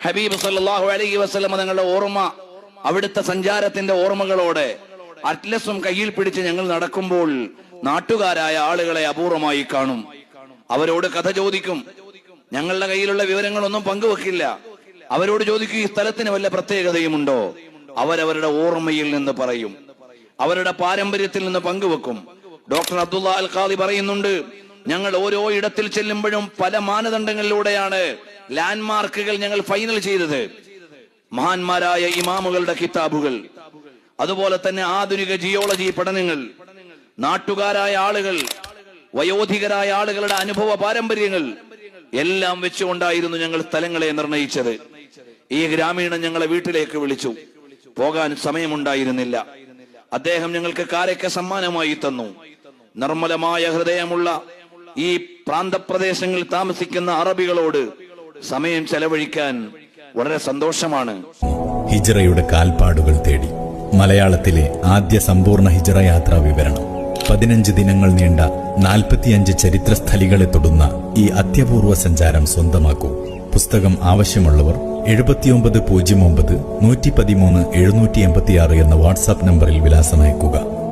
ഹബീബ് സല്ലല്ലാഹു അലൈഹി വസല്ലം തങ്ങളുടെ ഓർമ്മ, അവിടുത്തെ സഞ്ചാരത്തിന്റെ ഓർമ്മകളോടെ അറ്റ്ലസും കയ്യിൽ പിടിച്ച് ഞങ്ങൾ നടക്കുമ്പോൾ നാട്ടുകാരായ ആളുകളെ അപൂർവമായി കാണും. അവരോട് കഥ ചോദിക്കും. ഞങ്ങളുടെ കയ്യിലുള്ള വിവരങ്ങളൊന്നും പങ്കുവെക്കില്ല. അവരോട് ചോദിക്കും, ഈ സ്ഥലത്തിന് വല്ല പ്രത്യേകതയുമുണ്ടോ? അവരവരുടെ ഓർമ്മയിൽ നിന്ന് പറയും, അവരുടെ പാരമ്പര്യത്തിൽ നിന്ന് പങ്കുവെക്കും. ഡോക്ടർ അബ്ദുള്ള അൽ ഖാദി പറയുന്നുണ്ട്, ഞങ്ങൾ ഓരോ ഇടത്തിൽ ചെല്ലുമ്പോഴും പല മാനദണ്ഡങ്ങളിലൂടെയാണ് ലാൻഡ്മാർക്കുകൾ ഞങ്ങൾ ഫൈനൽ ചെയ്തത്. മഹാന്മാരായ ഇമാമുകളുടെ കിതാബുകൾ, അതുപോലെ തന്നെ ആധുനിക ജിയോളജി പഠനങ്ങൾ, നാട്ടുകാരായ ആളുകൾ, വയോധികരായ ആളുകളുടെ അനുഭവ പാരമ്പര്യങ്ങൾ എല്ലാം വെച്ചുകൊണ്ടായിരുന്നു ഞങ്ങൾ സ്ഥലങ്ങളെ നിർണയിച്ചത്. ഈ ഗ്രാമീണൻ ഞങ്ങളെ വീട്ടിലേക്ക് വിളിച്ചു. പോകാൻ സമയമുണ്ടായിരുന്നില്ല. അദ്ദേഹം ഞങ്ങൾക്ക് കാരക്ക സമ്മാനമായി തന്നു. നിർമ്മലമായ ഹൃദയമുള്ള ഈ പ്രാന്തപ്രദേശങ്ങളിൽ താമസിക്കുന്ന അറബികളോട് സമയം ചെലവഴിക്കാൻ വളരെ സന്തോഷമാണ്. ഹിജ്റയുടെ കാൽപ്പാടുകൾ തേടി മലയാളത്തിലെ ആദ്യ സമ്പൂർണ്ണ ഹിജ്റ യാത്രാ വിവരണം. 15 ദിനങ്ങൾ നീണ്ട 45 ചരിത്രസ്ഥലികളെ തൊടുന്ന ഈ അത്യപൂർവ സഞ്ചാരം സ്വന്തമാക്കൂ. പുസ്തകം ആവശ്യമുള്ളവർ 7909 113 786 എന്ന വാട്സാപ്പ് നമ്പറിൽ വിലാസമയക്കുക.